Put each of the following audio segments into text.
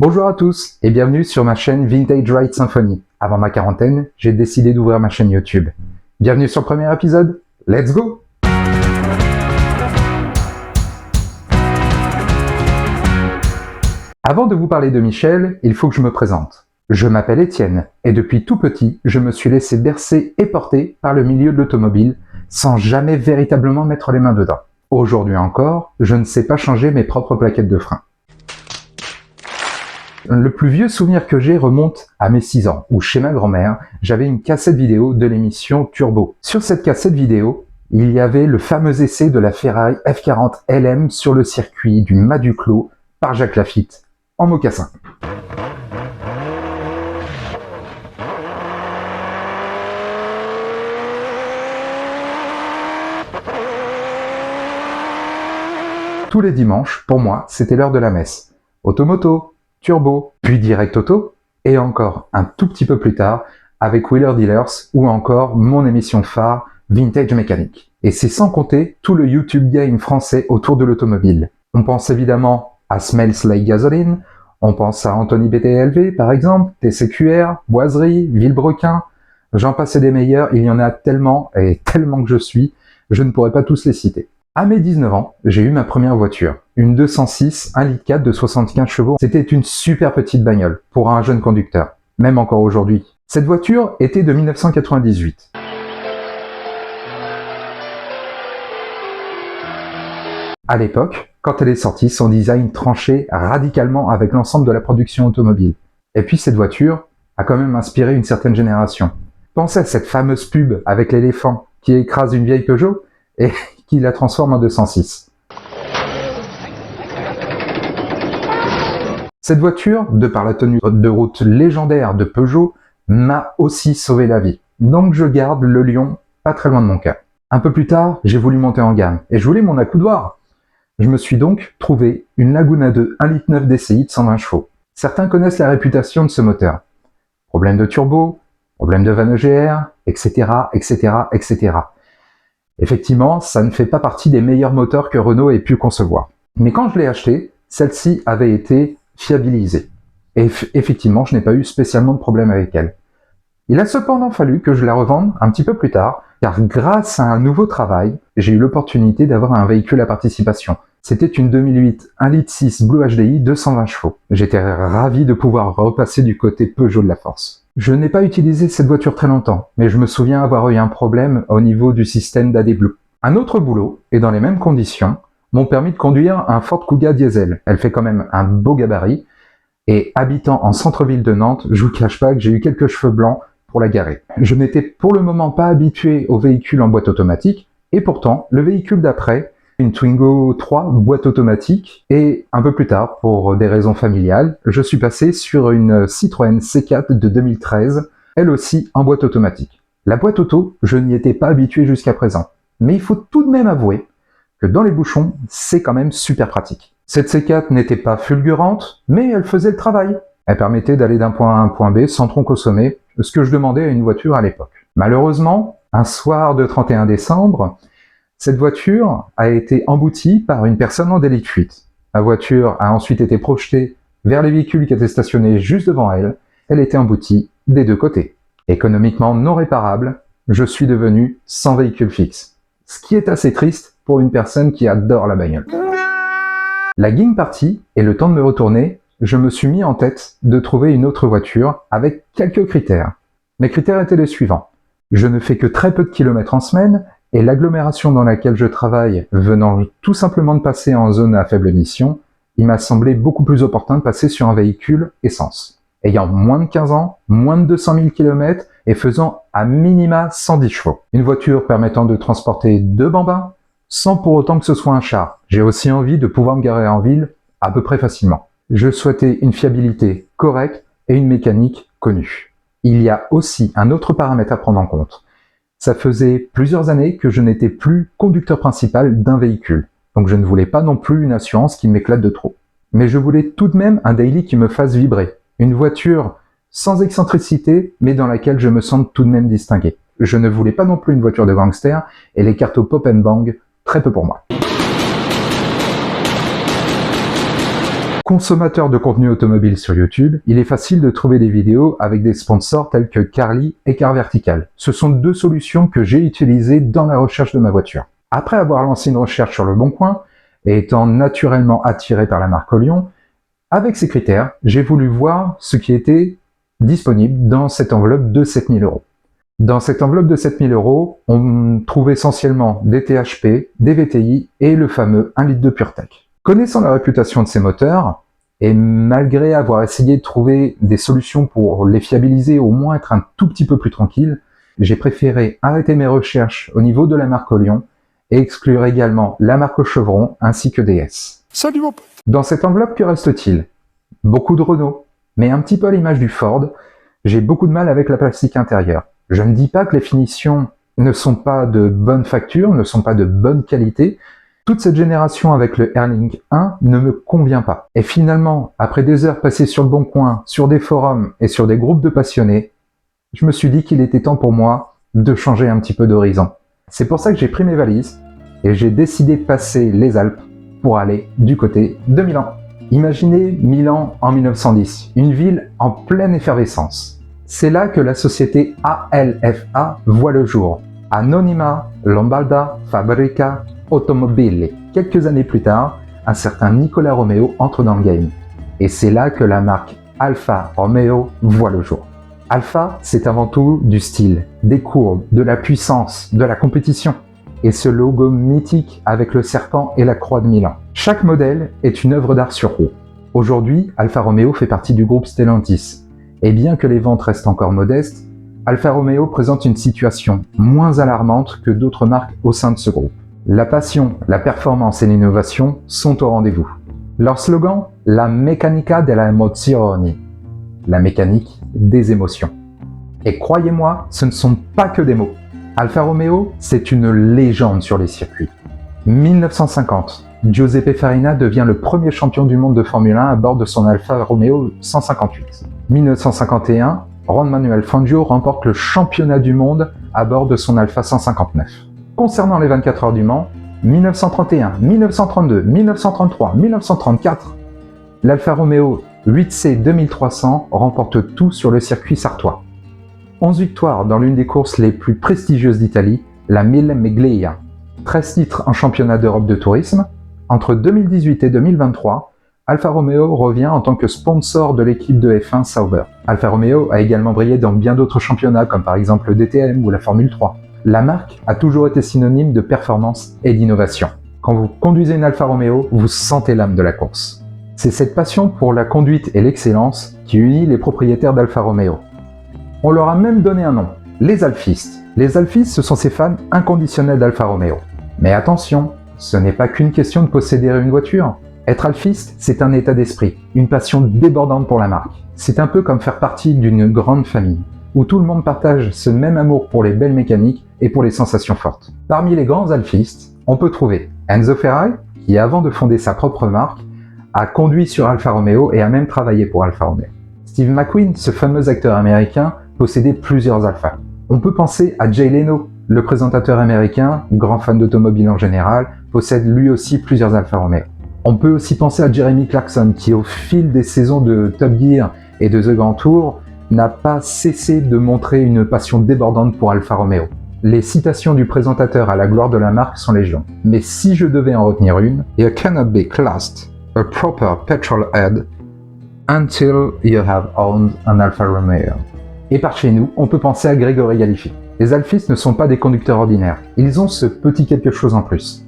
Bonjour à tous et bienvenue sur ma chaîne Vintage Ride Symphony. Avant ma quarantaine, j'ai décidé d'ouvrir ma chaîne YouTube. Bienvenue sur le premier épisode, let's go! Avant de vous parler de Michel, il faut que je me présente. Je m'appelle Étienne et depuis tout petit, je me suis laissé bercer et porter par le milieu de l'automobile sans jamais véritablement mettre les mains dedans. Aujourd'hui encore, je ne sais pas changer mes propres plaquettes de frein. Le plus vieux souvenir que j'ai remonte à mes 6 ans, où chez ma grand-mère, j'avais une cassette vidéo de l'émission Turbo. Sur cette cassette vidéo, il y avait le fameux essai de la Ferrari F40 LM sur le circuit du Mas du Clos par Jacques Lafitte, en mocassin. Tous les dimanches, pour moi, c'était l'heure de la messe. Automoto, Turbo, puis Direct Auto, et encore un tout petit peu plus tard avec Wheeler Dealers ou encore mon émission phare Vintage Mécanique. Et c'est sans compter tout le YouTube game français autour de l'automobile. On pense évidemment à Smells Like Gasoline, on pense à Anthony BTLV par exemple, TCQR, Boiserie, Villebrequin, j'en passe des meilleurs, il y en a tellement et tellement que je ne pourrais pas tous les citer. À mes 19 ans, j'ai eu ma première voiture, une 206 1,4 litre de 75 chevaux. C'était une super petite bagnole pour un jeune conducteur, même encore aujourd'hui. Cette voiture était de 1998. À l'époque, quand elle est sortie, son design tranchait radicalement avec l'ensemble de la production automobile. Et puis cette voiture a quand même inspiré une certaine génération. Pensez à cette fameuse pub avec l'éléphant qui écrase une vieille Peugeot et qui la transforme en 206. Cette voiture, de par la tenue de route légendaire de Peugeot, m'a aussi sauvé la vie. Donc je garde le Lion pas très loin de mon cœur. Un peu plus tard, j'ai voulu monter en gamme et je voulais mon accoudoir. Je me suis donc trouvé une Laguna 2 1,9 litre DCI de 120 chevaux. Certains connaissent la réputation de ce moteur. Problème de turbo, problème de vanne EGR, etc., etc., etc. Effectivement, ça ne fait pas partie des meilleurs moteurs que Renault ait pu concevoir. Mais quand je l'ai acheté, celle-ci avait été fiabilisée. Et effectivement, je n'ai pas eu spécialement de problème avec elle. Il a cependant fallu que je la revende un petit peu plus tard, car grâce à un nouveau travail, j'ai eu l'opportunité d'avoir un véhicule à participation. C'était une 2008 1,6 litre Blue HDI 220 chevaux. J'étais ravi de pouvoir repasser du côté Peugeot de la Force. Je n'ai pas utilisé cette voiture très longtemps, mais je me souviens avoir eu un problème au niveau du système d'AD Blue. Un autre boulot, et dans les mêmes conditions, m'ont permis de conduire un Ford Kuga diesel. Elle fait quand même un beau gabarit, et habitant en centre-ville de Nantes, je vous cache pas que j'ai eu quelques cheveux blancs pour la garer. Je n'étais pour le moment pas habitué aux véhicules en boîte automatique, et pourtant, le véhicule d'après, une Twingo 3 boîte automatique, et un peu plus tard, pour des raisons familiales, je suis passé sur une Citroën C4 de 2013, elle aussi en boîte automatique. La boîte auto, je n'y étais pas habitué jusqu'à présent, mais il faut tout de même avouer que dans les bouchons, c'est quand même super pratique. Cette C4 n'était pas fulgurante, mais elle faisait le travail. Elle permettait d'aller d'un point A à un point B sans trop consommer, ce que je demandais à une voiture à l'époque. Malheureusement, un soir de 31 décembre, cette voiture a été emboutie par une personne en délit de fuite. La voiture a ensuite été projetée vers les véhicules qui étaient stationnés juste devant elle. Elle était emboutie des deux côtés. Économiquement non réparable, je suis devenu sans véhicule fixe. Ce qui est assez triste pour une personne qui adore la bagnole. La guigne partie et le temps de me retourner, je me suis mis en tête de trouver une autre voiture avec quelques critères. Mes critères étaient les suivants. Je ne fais que très peu de kilomètres en semaine, et l'agglomération dans laquelle je travaille venant tout simplement de passer en zone à faible émission, il m'a semblé beaucoup plus opportun de passer sur un véhicule essence. Ayant moins de 15 ans, moins de 200 000 km et faisant à minima 110 chevaux. Une voiture permettant de transporter 2 bambins, sans pour autant que ce soit un char. J'ai aussi envie de pouvoir me garer en ville à peu près facilement. Je souhaitais une fiabilité correcte et une mécanique connue. Il y a aussi un autre paramètre à prendre en compte. Ça faisait plusieurs années que je n'étais plus conducteur principal d'un véhicule, donc je ne voulais pas non plus une assurance qui m'éclate de trop. Mais je voulais tout de même un daily qui me fasse vibrer, une voiture sans excentricité, mais dans laquelle je me sente tout de même distingué. Je ne voulais pas non plus une voiture de gangster, et les cartes au pop and bang, très peu pour moi. Consommateur de contenu automobile sur YouTube, il est facile de trouver des vidéos avec des sponsors tels que Carly et Car Vertical. Ce sont deux solutions que j'ai utilisées dans la recherche de ma voiture. Après avoir lancé une recherche sur Le Bon Coin, et étant naturellement attiré par la marque Olion, avec ces critères, j'ai voulu voir ce qui était disponible dans cette enveloppe de 7 000 €. Dans cette enveloppe de 7 000 €, on trouve essentiellement des THP, des VTI et le fameux 1 litre de PureTech. Connaissant la réputation de ces moteurs, et malgré avoir essayé de trouver des solutions pour les fiabiliser, au moins être un tout petit peu plus tranquille, j'ai préféré arrêter mes recherches au niveau de la marque Olion et exclure également la marque Chevron ainsi que DS. Salut mon pote. Dans cette enveloppe, que reste-t-il? Beaucoup de Renault, mais un petit peu à l'image du Ford, j'ai beaucoup de mal avec la plastique intérieure. Je ne dis pas que les finitions ne sont pas de bonne facture, ne sont pas de bonne qualité. Toute cette génération avec le Airlink 1 ne me convient pas. Et finalement, après des heures passées sur Le Bon Coin, sur des forums et sur des groupes de passionnés, je me suis dit qu'il était temps pour moi de changer un petit peu d'horizon. C'est pour ça que j'ai pris mes valises et j'ai décidé de passer les Alpes pour aller du côté de Milan. Imaginez Milan en 1910, une ville en pleine effervescence. C'est là que la société ALFA voit le jour. Anonima Lombarda Fabbrica Automobili. Quelques années plus tard, un certain Nicolas Romeo entre dans le game. Et c'est là que la marque Alfa Romeo voit le jour. Alfa, c'est avant tout du style, des courbes, de la puissance, de la compétition. Et ce logo mythique avec le serpent et la croix de Milan. Chaque modèle est une œuvre d'art sur roue. Aujourd'hui, Alfa Romeo fait partie du groupe Stellantis. Et bien que les ventes restent encore modestes, Alfa Romeo présente une situation moins alarmante que d'autres marques au sein de ce groupe. La passion, la performance et l'innovation sont au rendez-vous. Leur slogan, la meccanica della emozioni, la mécanique des émotions. Et croyez-moi, ce ne sont pas que des mots. Alfa Romeo, c'est une légende sur les circuits. 1950, Giuseppe Farina devient le premier champion du monde de Formule 1 à bord de son Alfa Romeo 158. 1951, Juan Manuel Fangio remporte le championnat du monde à bord de son Alfa 159. Concernant les 24 heures du Mans, 1931, 1932, 1933, 1934, l'Alfa Romeo 8C 2300 remporte tout sur le circuit sartois. 11 victoires dans l'une des courses les plus prestigieuses d'Italie, la Mille Miglia. 13 titres en championnat d'Europe de tourisme. Entre 2018 et 2023, Alfa Romeo revient en tant que sponsor de l'équipe de F1 Sauber. Alfa Romeo a également brillé dans bien d'autres championnats comme par exemple le DTM ou la Formule 3. La marque a toujours été synonyme de performance et d'innovation. Quand vous conduisez une Alfa Romeo, vous sentez l'âme de la course. C'est cette passion pour la conduite et l'excellence qui unit les propriétaires d'Alfa Romeo. On leur a même donné un nom, les alfistes. Les alfistes, ce sont ces fans inconditionnels d'Alfa Romeo. Mais attention, ce n'est pas qu'une question de posséder une voiture. Être alfiste, c'est un état d'esprit, une passion débordante pour la marque. C'est un peu comme faire partie d'une grande famille, où tout le monde partage ce même amour pour les belles mécaniques et pour les sensations fortes. Parmi les grands alfistes, on peut trouver Enzo Ferrari, qui avant de fonder sa propre marque, a conduit sur Alfa Romeo et a même travaillé pour Alfa Romeo. Steve McQueen, ce fameux acteur américain, possédait plusieurs Alphas. On peut penser à Jay Leno, le présentateur américain, grand fan d'automobile en général, possède lui aussi plusieurs Alfa Romeo. On peut aussi penser à Jeremy Clarkson, qui au fil des saisons de Top Gear et de The Grand Tour, n'a pas cessé de montrer une passion débordante pour Alfa Romeo. Les citations du présentateur à la gloire de la marque sont légion. Mais si je devais en retenir une, You cannot be classed a proper petrolhead until you have owned an Alfa Romeo. Et par chez nous, on peut penser à Grégory Galifi. Les alfistes ne sont pas des conducteurs ordinaires, ils ont ce petit quelque chose en plus.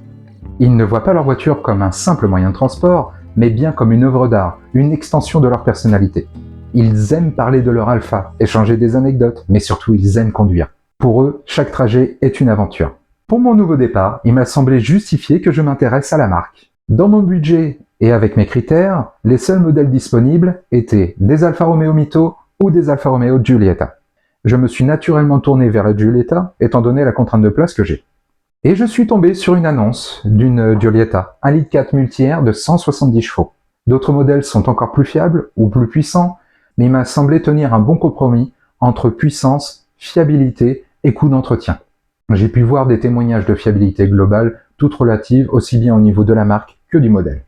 Ils ne voient pas leur voiture comme un simple moyen de transport, mais bien comme une œuvre d'art, une extension de leur personnalité. Ils aiment parler de leur Alpha, échanger des anecdotes, mais surtout ils aiment conduire. Pour eux, chaque trajet est une aventure. Pour mon nouveau départ, il m'a semblé justifié que je m'intéresse à la marque. Dans mon budget et avec mes critères, les seuls modèles disponibles étaient des Alfa Romeo Mito ou des Alfa Romeo Giulietta. Je me suis naturellement tourné vers la Giulietta, étant donné la contrainte de place que j'ai. Et je suis tombé sur une annonce d'une Giulietta, 1,4 litre multi-air de 170 chevaux. D'autres modèles sont encore plus fiables ou plus puissants, mais il m'a semblé tenir un bon compromis entre puissance, fiabilité et coût d'entretien. J'ai pu voir des témoignages de fiabilité globale, toutes relatives aussi bien au niveau de la marque que du modèle.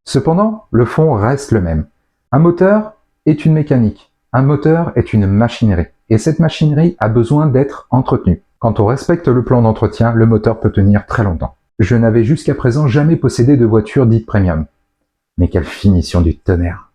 Cependant, le fond reste le même. Un moteur est une mécanique, un moteur est une machinerie, et cette machinerie a besoin d'être entretenue. Quand on respecte le plan d'entretien, le moteur peut tenir très longtemps. Je n'avais jusqu'à présent jamais possédé de voiture dite premium. Mais quelle finition du tonnerre!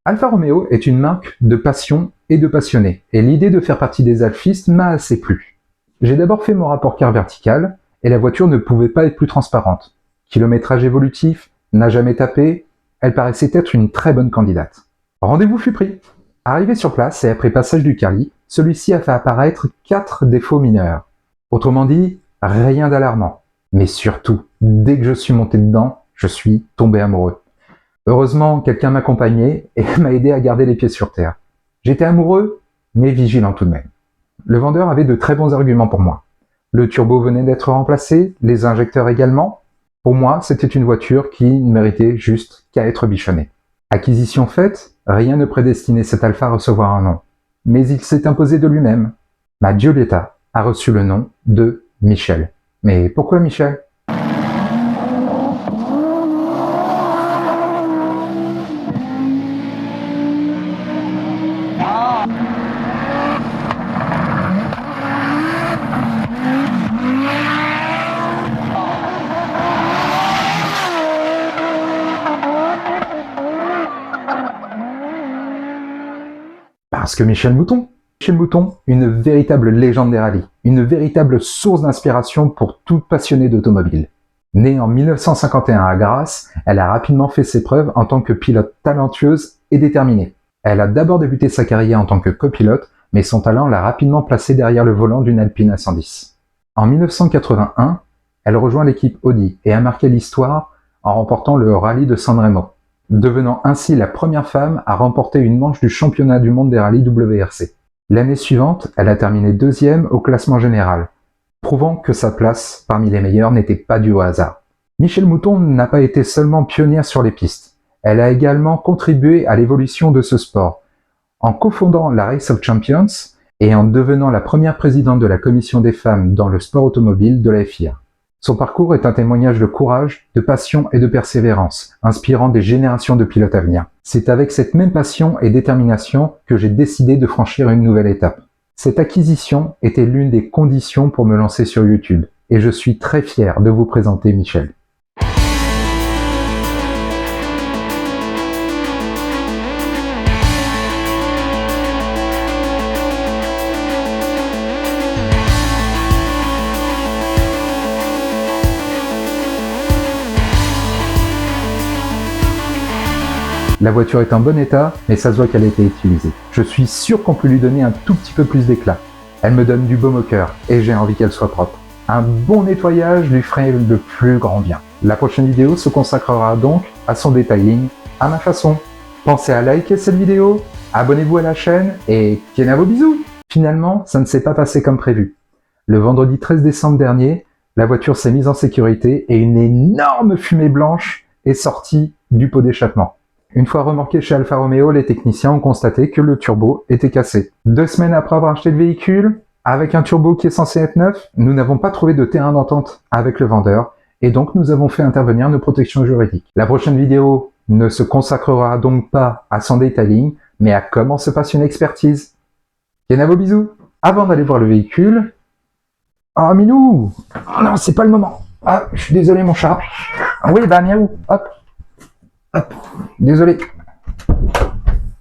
Alfa Romeo est une marque de passion et de passionnés, et l'idée de faire partie des alfistes m'a assez plu. J'ai d'abord fait mon rapport car vertical, et la voiture ne pouvait pas être plus transparente. Kilométrage évolutif, n'a jamais tapé, elle paraissait être une très bonne candidate. Rendez-vous fut pris. Arrivé sur place et après passage du Carly, celui-ci a fait apparaître 4 défauts mineurs. Autrement dit, rien d'alarmant. Mais surtout, dès que je suis monté dedans, je suis tombé amoureux. Heureusement, quelqu'un m'accompagnait et m'a aidé à garder les pieds sur terre. J'étais amoureux, mais vigilant tout de même. Le vendeur avait de très bons arguments pour moi. Le turbo venait d'être remplacé, les injecteurs également. Pour moi, c'était une voiture qui ne méritait juste qu'à être bichonnée. Acquisition faite, rien ne prédestinait cet Alfa à recevoir un nom. Mais il s'est imposé de lui-même. Ma Giulietta a reçu le nom de Michel. Mais pourquoi Michel ? Parce que Michel Mouton. Michel Mouton, une véritable légende des rallyes, une véritable source d'inspiration pour tout passionné d'automobile. Née en 1951 à Grasse, elle a rapidement fait ses preuves en tant que pilote talentueuse et déterminée. Elle a d'abord débuté sa carrière en tant que copilote, mais son talent l'a rapidement placée derrière le volant d'une Alpine A110. En 1981, elle rejoint l'équipe Audi et a marqué l'histoire en remportant le rallye de San Remo, devenant ainsi la première femme à remporter une manche du championnat du monde des rallyes WRC. L'année suivante, elle a terminé deuxième au classement général, prouvant que sa place parmi les meilleurs n'était pas due au hasard. Michel Mouton n'a pas été seulement pionnière sur les pistes, elle a également contribué à l'évolution de ce sport, en cofondant la Race of Champions et en devenant la première présidente de la commission des femmes dans le sport automobile de la FIA. Son parcours est un témoignage de courage, de passion et de persévérance, inspirant des générations de pilotes à venir. C'est avec cette même passion et détermination que j'ai décidé de franchir une nouvelle étape. Cette acquisition était l'une des conditions pour me lancer sur YouTube, et je suis très fier de vous présenter Michel. La voiture est en bon état, mais ça se voit qu'elle a été utilisée. Je suis sûr qu'on peut lui donner un tout petit peu plus d'éclat. Elle me donne du baume au cœur, et j'ai envie qu'elle soit propre. Un bon nettoyage lui ferait le plus grand bien. La prochaine vidéo se consacrera donc à son detailing, à ma façon. Pensez à liker cette vidéo, abonnez-vous à la chaîne, et tiens à vos bisous. Finalement, ça ne s'est pas passé comme prévu. Le vendredi 13 décembre dernier, la voiture s'est mise en sécurité et une énorme fumée blanche est sortie du pot d'échappement. Une fois remorqué chez Alfa Romeo, les techniciens ont constaté que le turbo était cassé. 2 semaines après avoir acheté le véhicule, avec un turbo qui est censé être neuf, nous n'avons pas trouvé de terrain d'entente avec le vendeur, et donc nous avons fait intervenir nos protections juridiques. La prochaine vidéo ne se consacrera donc pas à son detailing, mais à comment se passe une expertise. Tiens à vos bisous. Avant d'aller voir le véhicule... Oh Minou! Oh non, c'est pas le moment. Ah, je suis désolé mon chat. Ah oui, bah miaou, hop. Hop, désolé.